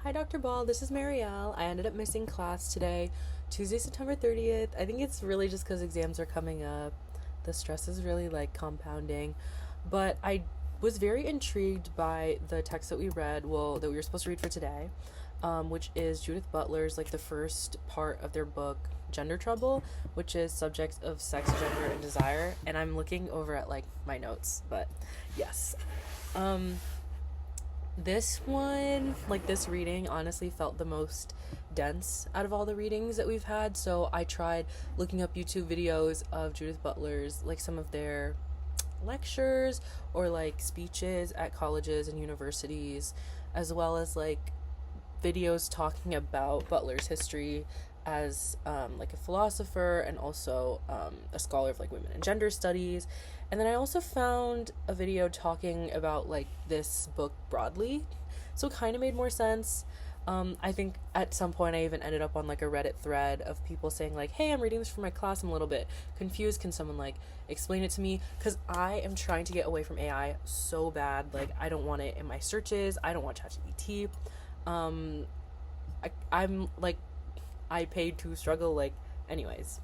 Hi, Dr. Ball. This is Marielle. I ended up missing class today, Tuesday, September 30th. I think it's really just because exams are coming up. The stress is really like compounding. But I was very intrigued by the text that we read, well, that we were supposed to read for today, which is Judith Butler's, like the first part of their book, Gender Trouble, which is subjects of sex, gender, and desire. And I'm looking over at like my notes, but yes. Um, this one, like this reading, honestly felt the most dense out of all the readings that we've had. So I tried looking up YouTube videos of Judith Butler's, like some of their lectures or like speeches at colleges and universities, as well as like videos talking about Butler's history as like a philosopher and also a scholar of like women and gender studies. And then I also found a video talking about like this book broadly, so it kind of made more sense. I think at some point I even ended up on like a Reddit thread of people saying like, "Hey, I'm reading this for my class. I'm a little bit confused. Can someone like explain it to me?" Because I am trying to get away from AI so bad. Like I don't want it in my searches. I don't want ChatGPT. Um, I'm like, I paid to struggle. Like, anyways,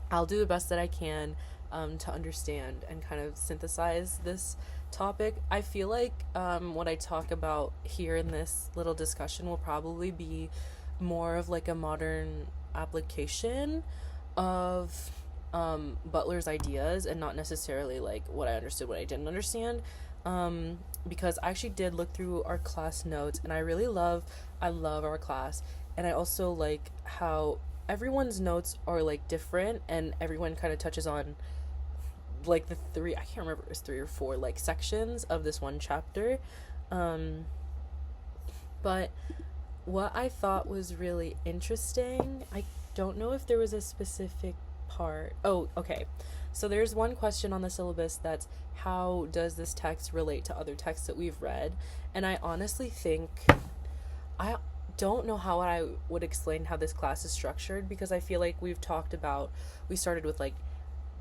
I'll do the best that I can to understand and kind of synthesize this topic. I feel like what I talk about here in this little discussion will probably be more of like a modern application of Butler's ideas and not necessarily like what I understood, what I didn't understand. Because I actually did look through our class notes and I love our class, and I also like how everyone's notes are like different and everyone kind of touches on like the three, I can't remember if it was three or four like sections of this one chapter. um but what I thought was really interesting, I don't know if there was a specific part. Oh, okay, so there's one question on the syllabus that's, how does this text relate to other texts that we've read? And I honestly think, I don't know how I would explain how this class is structured, because I feel like we started with like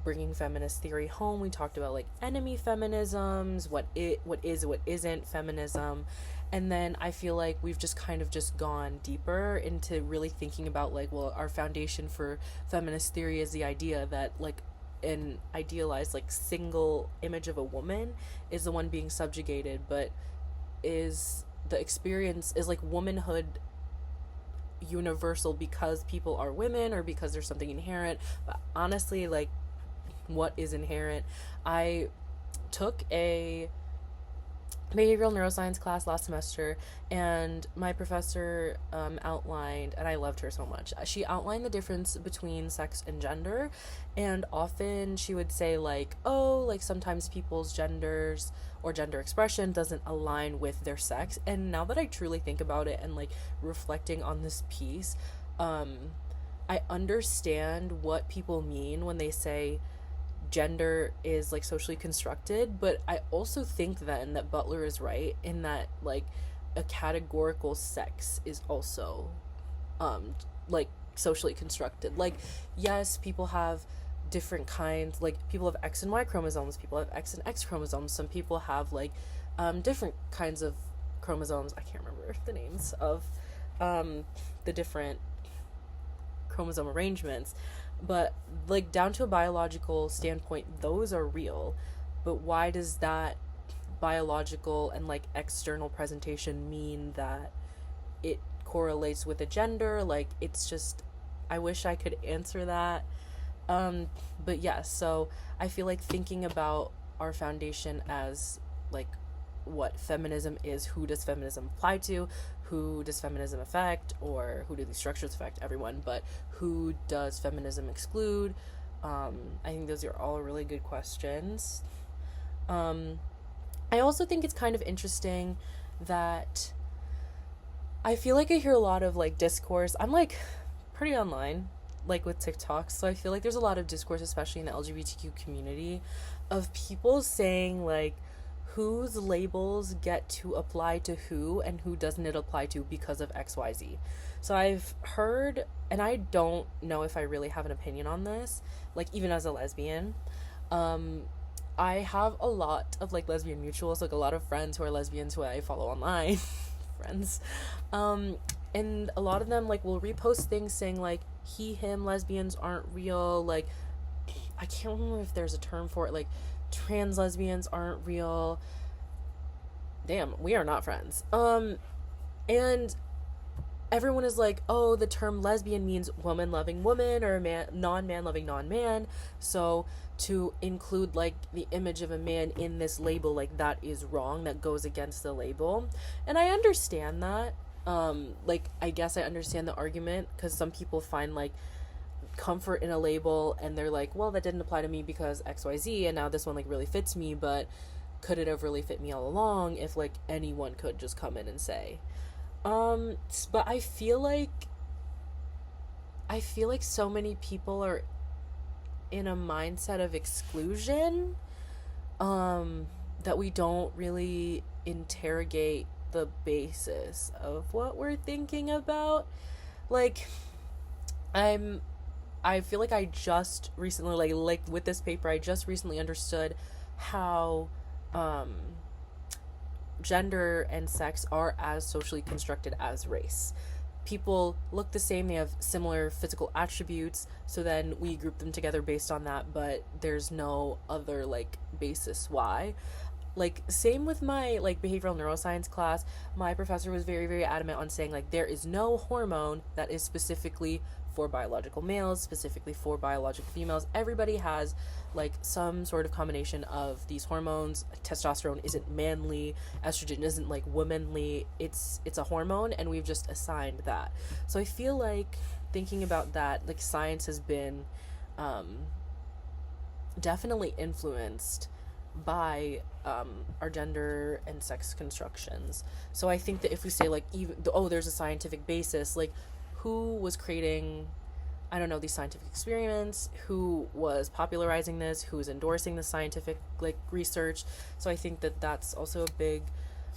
bringing feminist theory home. We talked about like enemy feminisms, what isn't feminism, and then I feel like we've just kind of just gone deeper into really thinking about like, well, our foundation for feminist theory is the idea that like an idealized like single image of a woman is the one being subjugated, but is the experience is like womanhood universal because people are women or because there's something inherent. But honestly, like, what is inherent? I took a behavioral neuroscience class last semester, and my professor outlined, and I loved her so much, she outlined the difference between sex and gender. And often she would say like, oh, like sometimes people's genders or gender expression doesn't align with their sex. And now that I truly think about it and like reflecting on this piece, I understand what people mean when they say gender is like socially constructed. But I also think then that Butler is right in that like a categorical sex is also like socially constructed. Like, yes, people have different kinds, like people have X and Y chromosomes, people have X and X chromosomes, some people have like different kinds of chromosomes. I can't remember the names of the different chromosome arrangements, but like down to a biological standpoint, those are real. But why does that biological and like external presentation mean that it correlates with a gender? Like, it's just, I wish I could answer that. But yeah, so I feel like thinking about our foundation as like what feminism is, who does feminism apply to, who does feminism affect, or who do these structures affect? Everyone, but who does feminism exclude? I think those are all really good questions. I also think it's kind of interesting that I feel like I hear a lot of like discourse. I'm like pretty online, like with TikTok, so I feel like there's a lot of discourse, especially in the LGBTQ community, of people saying like, whose labels get to apply to who and who doesn't it apply to because of XYZ. So I've heard, and I don't know if I really have an opinion on this, like even as a lesbian, I have a lot of like lesbian mutuals, like a lot of friends who are lesbians who I follow online. friends. And a lot of them like will repost things saying like he, him, lesbians aren't real. Like, I can't remember if there's a term for it. Like, trans lesbians aren't real. Damn, we are not friends. And everyone is like, oh, the term lesbian means woman loving woman, or man, non-man loving non-man. So to include like the image of a man in this label, like, that is wrong. That goes against the label. And I understand that. Like, I guess I understand the argument, because some people find like comfort in a label, and they're like, well, that didn't apply to me because XYZ, and now this one like really fits me. But could it have really fit me all along if like anyone could just come in and say? But I feel like so many people are in a mindset of exclusion, that we don't really interrogate the basis of what we're thinking about. Like, I feel like I just recently, like with this paper, I just recently understood how gender and sex are as socially constructed as race. People look the same, they have similar physical attributes, so then we group them together based on that, but there's no other like basis why. Like, same with my like behavioral neuroscience class, my professor was very, very adamant on saying like there is no hormone that is specifically for biological males, specifically for biological females. Everybody has like some sort of combination of these hormones. Testosterone isn't manly, estrogen isn't like womanly, it's a hormone, and we've just assigned that. So I feel like thinking about that, like, science has been definitely influenced by our gender and sex constructions. So I think that if we say like, even there's a scientific basis, like, who was creating, I don't know, these scientific experiments, who was popularizing this, who was endorsing the scientific like research. So I think that that's also a big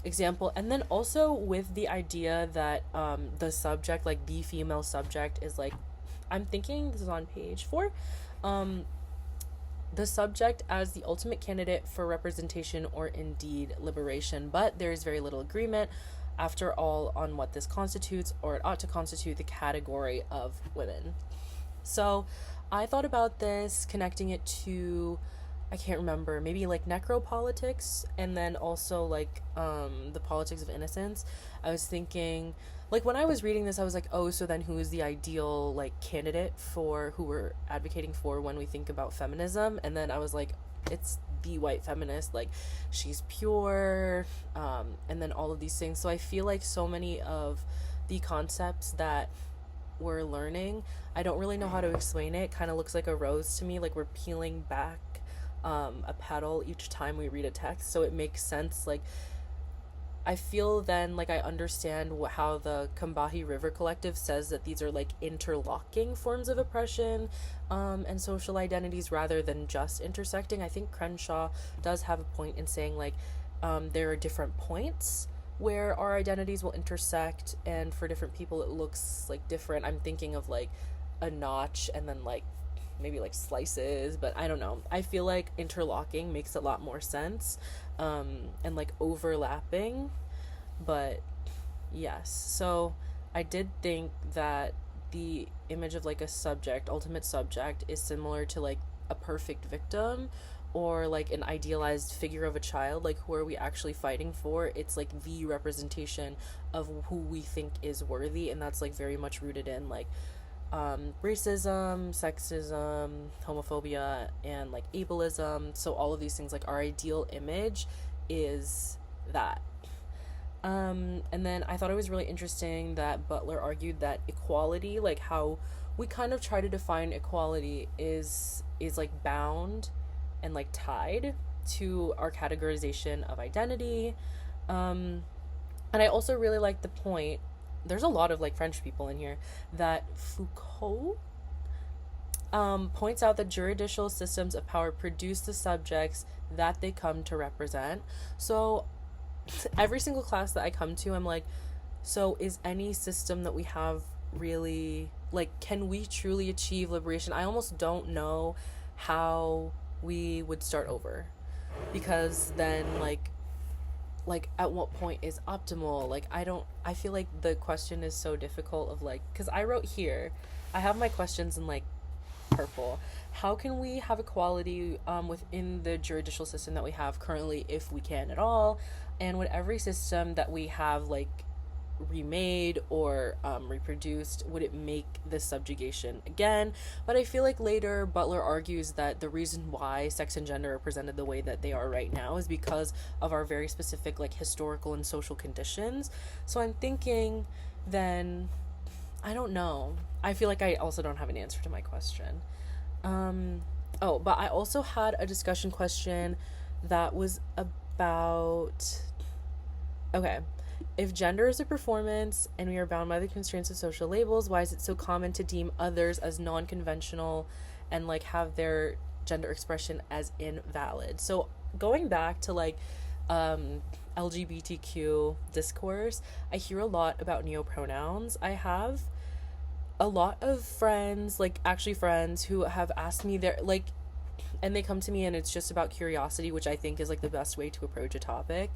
example. And then also with the idea that the subject, like the female subject, is like, I'm thinking this is on page 4, the subject as the ultimate candidate for representation or indeed liberation, but there is very little agreement after all on what this constitutes, or it ought to constitute, the category of women. So I thought about this, connecting it to, I can't remember, maybe like necropolitics, and then also like the politics of innocence. I was thinking, like, when I was reading this, I was like, oh, so then who is the ideal like candidate for who we're advocating for when we think about feminism? And then I was like, it's the white feminist, like, she's pure, and then all of these things. So I feel like so many of the concepts that we're learning, I don't really know how to explain it. Kind of looks like a rose to me, like we're peeling back a petal each time we read a text. So it makes sense. Like, I feel then like I understand how the Combahee River Collective says that these are like interlocking forms of oppression and social identities rather than just intersecting. I think Crenshaw does have a point in saying like there are different points where our identities will intersect, and for different people it looks like different. I'm thinking of like a notch and then like maybe like slices, but I don't know. I feel like interlocking makes a lot more sense, and like overlapping. But yes, so I did think that the image of like a subject, ultimate subject, is similar to like a perfect victim, or like an idealized figure of a child. Like, who are we actually fighting for? It's like the representation of who we think is worthy, and that's like very much rooted in like racism, sexism, homophobia, and like ableism. So all of these things, like, our ideal image is that. And then I thought it was really interesting that Butler argued that equality, like how we kind of try to define equality, is like bound and like tied to our categorization of identity. And I also really like the point, there's a lot of like French people in here, that Foucault points out that juridical systems of power produce the subjects that they come to represent. So every single class that I come to, I'm like, so is any system that we have really, like, can we truly achieve liberation? I almost don't know how we would start over, because then like like at what point is optimal? Like I feel like the question is so difficult of like, because I wrote here, I have my questions in like purple. How can we have equality within the judicial system that we have currently, if we can at all? And would every system that we have like remade or reproduced, would it make this subjugation again? But I feel like later Butler argues that the reason why sex and gender are presented the way that they are right now is because of our very specific like historical and social conditions. So I'm thinking then, I don't know. I feel like I also don't have an answer to my question. Oh, but I also had a discussion question that was about, okay, if gender is a performance and we are bound by the constraints of social labels, why is it so common to deem others as non-conventional and like have their gender expression as invalid? So going back to like LGBTQ discourse, I hear a lot about neopronouns. I have a lot of friends, like actually friends, who have asked me their like, and they come to me and it's just about curiosity, which I think is like the best way to approach a topic,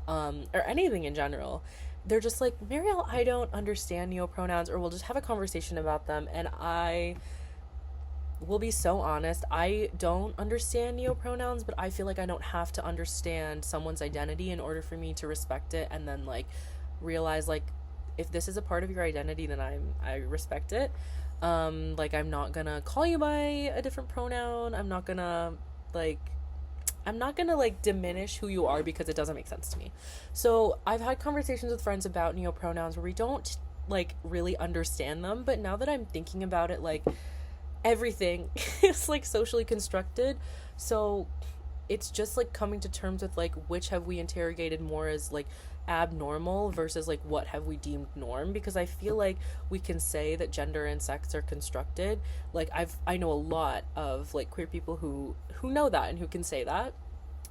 or anything in general. They're just like, Marielle, I don't understand neopronouns, or we'll just have a conversation about them. And I will be so honest, I don't understand neopronouns, but I feel like I don't have to understand someone's identity in order for me to respect it, and then like realize like, if this is a part of your identity, then I respect it. Like I'm not gonna call you by a different pronoun. I'm not gonna like diminish who you are because it doesn't make sense to me. So I've had conversations with friends about neopronouns where we don't like really understand them, but now that I'm thinking about it, like everything is like socially constructed. So it's just like coming to terms with like which have we interrogated more as like abnormal versus like what have we deemed norm, because I feel like we can say that gender and sex are constructed. Like I know a lot of like queer people who know that and who can say that,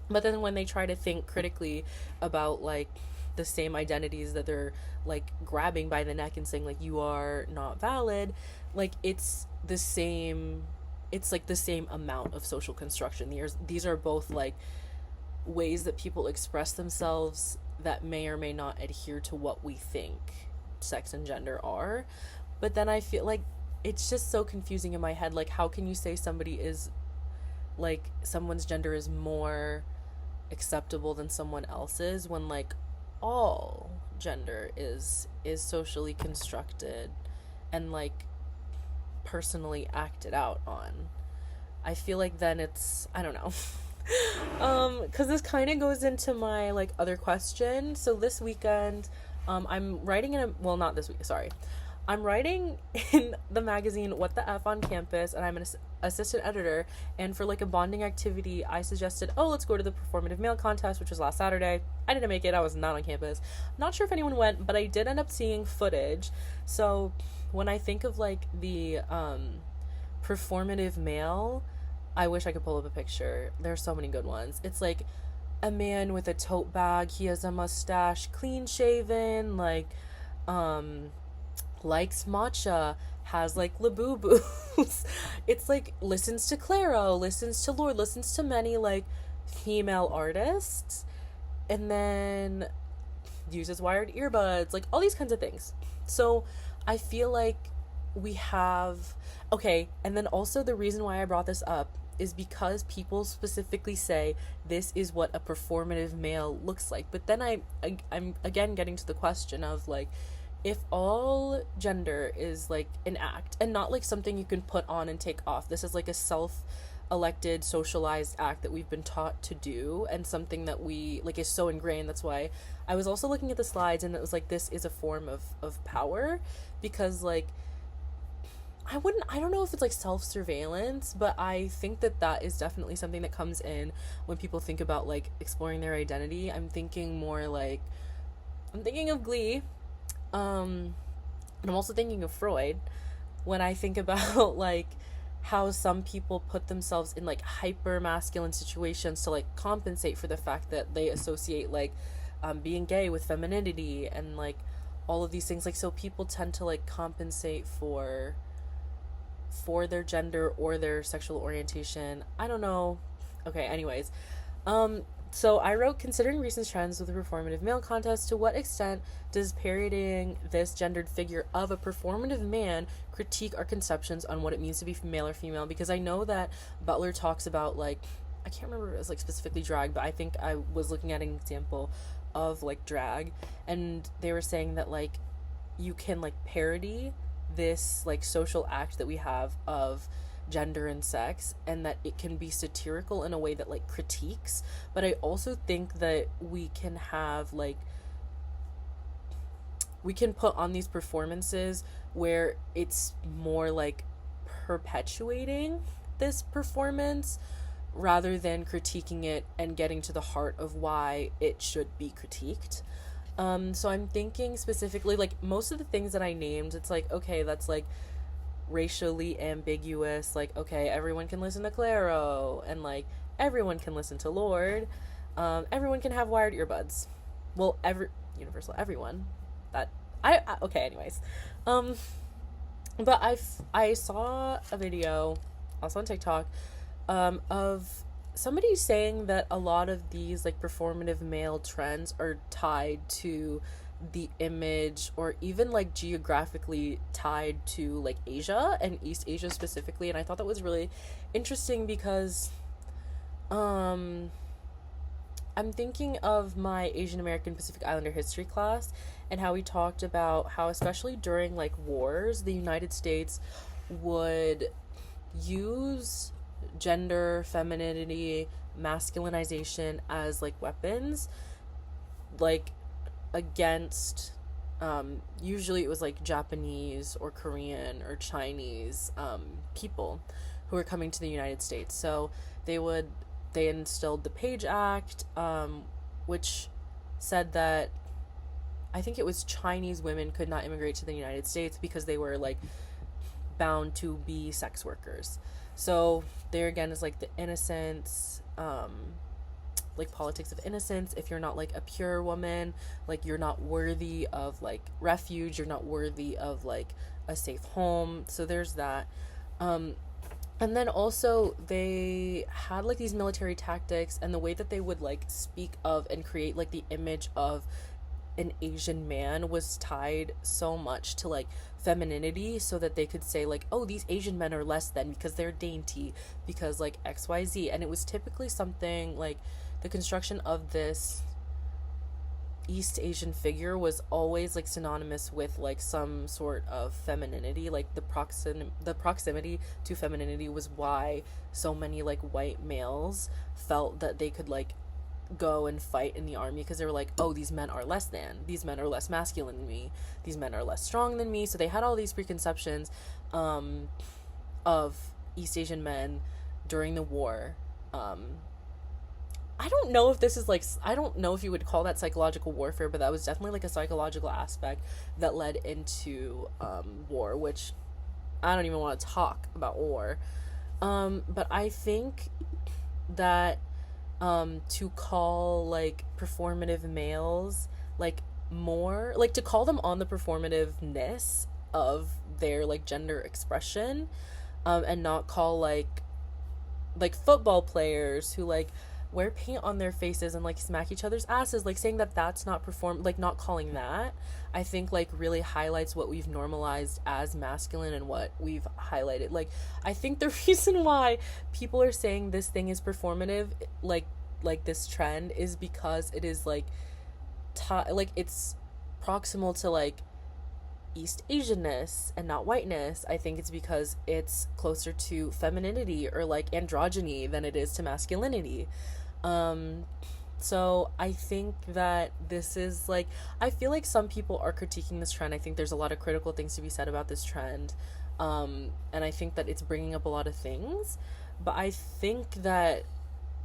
but then when they try to think critically about like the same identities that they're like grabbing by the neck and saying like you are not valid, like it's like the same amount of social construction. These are both like ways that people express themselves that may or may not adhere to what we think sex and gender are. But then I feel like it's just so confusing in my head. Like, how can you say somebody is like someone's gender is more acceptable than someone else's when like all gender is socially constructed and like personally acted out on? I feel like then it's, I don't know. Because this kind of goes into my like other question. So this weekend, I'm writing in a, well, not this week, sorry. I'm writing in the magazine What the F on Campus, and I'm an assistant editor. And for like a bonding activity, I suggested, oh, let's go to the performative male contest, which was last Saturday. I didn't make it. I was not on campus. Not sure if anyone went, but I did end up seeing footage. So when I think of like the performative male, I wish I could pull up a picture. There's so many good ones. It's like a man with a tote bag. He has a mustache, clean shaven, like, likes matcha, has like labubus. It's like listens to Clairo, listens to Lorde, listens to many like female artists, and then uses wired earbuds, like all these kinds of things. So I feel like we have, okay, and then also the reason why I brought this up is because people specifically say this is what a performative male looks like. But then I'm again getting to the question of like, if all gender is like an act and not like something you can put on and take off, this is like a self-elected socialized act that we've been taught to do, and something that we like is so ingrained. That's why I was also looking at the slides and it was like, this is a form of power, because like I don't know if it's like self-surveillance, but I think that is definitely something that comes in when people think about like exploring their identity. I'm thinking of Glee, and I'm also thinking of Freud when I think about like how some people put themselves in like hyper masculine situations to like compensate for the fact that they associate like being gay with femininity and like all of these things. Like, so people tend to like compensate for their gender or their sexual orientation. I don't know. Okay, anyways. So I wrote, considering recent trends with the performative male contest, to what extent does parodying this gendered figure of a performative man critique our conceptions on what it means to be male or female? Because I know that Butler talks about, like, I can't remember if it was like specifically drag, but I think I was looking at an example of like drag, and they were saying that like you can like parody this like social act that we have of gender and sex, and that it can be satirical in a way that like critiques. But I also think that we can have like, we can put on these performances where it's more like perpetuating this performance rather than critiquing it and getting to the heart of why it should be critiqued. So I'm thinking specifically, like, most of the things that I named, it's like, okay, that's like racially ambiguous. Like, okay, everyone can listen to Claro, and like everyone can listen to Lord. Everyone can have wired earbuds. Well, universal everyone. That I okay. Anyways, but I saw a video also on TikTok, of somebody saying that a lot of these like performative male trends are tied to the image, or even like geographically tied to like Asia and East Asia specifically. And I thought that was really interesting because I'm thinking of my Asian American Pacific Islander history class, and how we talked about how, especially during like wars, the United States would use gender, femininity, masculinization as like weapons, like against usually it was like Japanese or Korean or Chinese people who were coming to the United States. So they instilled the Page Act, which said that I think it was Chinese women could not immigrate to the United States because they were like bound to be sex workers. So there again is like the innocence, like politics of innocence. If you're not like a pure woman, like you're not worthy of like refuge, you're not worthy of like a safe home. So there's that. And then also they had like these military tactics, and the way that they would like speak of and create like the image of an Asian man was tied so much to like femininity, so that they could say like, oh, these Asian men are less than because they're dainty, because like XYZ. And it was typically something like the construction of this East Asian figure was always like synonymous with like some sort of femininity. Like the proximity to femininity was why so many like white males felt that they could like go and fight in the army, because they were like, oh, these men are less than, these men are less masculine than me, these men are less strong than me. So they had all these preconceptions of East Asian men during the war. I don't know if this is like, I don't know if you would call that psychological warfare, but that was definitely like a psychological aspect that led into war, which I don't even want to talk about war. But I think that to call like performative males like more like, to call them on the performativeness of their like gender expression, and not call like football players who like wear paint on their faces and like smack each other's asses, like saying that that's not like not calling that, I think like really highlights what we've normalized as masculine and what we've highlighted. Like I think the reason why people are saying this thing is performative, like this trend, is because it is like like it's proximal to like East Asianness and not whiteness. I think it's because it's closer to femininity or like androgyny than it is to masculinity. So I think that this is like, I feel like some people are critiquing this trend. I think there's a lot of critical things to be said about this trend. And I think that it's bringing up a lot of things, but I think that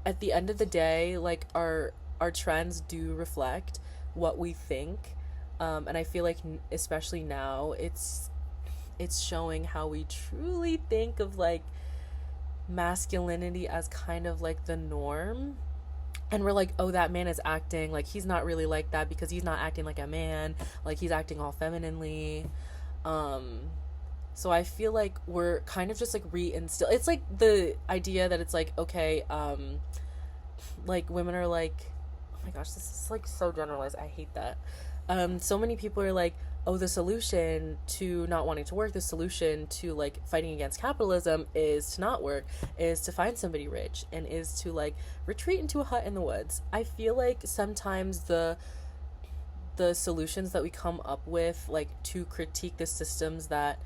at the end of the day, like our trends do reflect what we think. And I feel like especially now it's showing how we truly think of like masculinity as kind of like the norm, and we're like, oh, that man is acting like he's not really like that because he's not acting like a man, like he's acting all femininely. So I feel like we're kind of just like reinstill, it's like the idea that it's like, okay, like women are like, oh my gosh, this is like so generalized, I hate that. So many people are like, oh, the solution to not wanting to work, the solution to like fighting against capitalism is to not work, is to find somebody rich, and is to like retreat into a hut in the woods. I feel like sometimes the solutions that we come up with, like to critique the systems that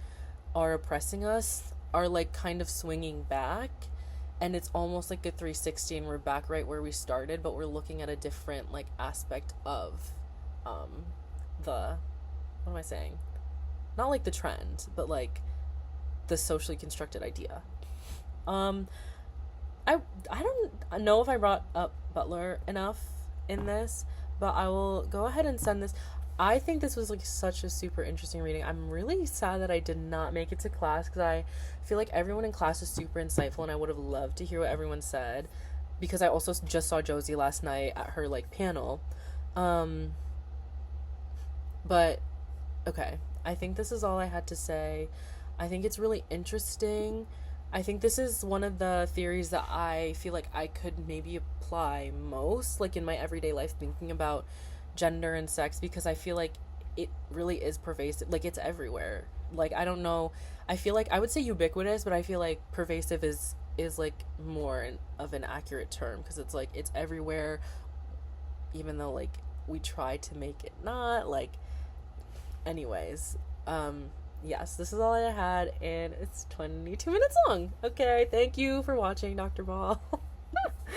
are oppressing us, are like kind of swinging back, and it's almost like a 360 and we're back right where we started, but we're looking at a different like aspect of the, what am I saying, not like the trend, but like the socially constructed idea. um I don't know if I brought up Butler enough in this, but I will go ahead and send this. I think this was like such a super interesting reading. I'm really sad that I did not make it to class, because I feel like everyone in class is super insightful and I would have loved to hear what everyone said, because I also just saw Josie last night at her like panel. But okay, I think this is all I had to say. I think it's really interesting. I think this is one of the theories that I feel like I could maybe apply most, like in my everyday life, thinking about gender and sex, because I feel like it really is pervasive. Like, it's everywhere. Like, I don't know. I feel like I would say ubiquitous, but I feel like pervasive is like more of an accurate term, because it's like it's everywhere, even though like we try to make it not. Like, anyways, yes, this is all I had, and it's 22 minutes long. Okay, thank you for watching, Dr. Ball.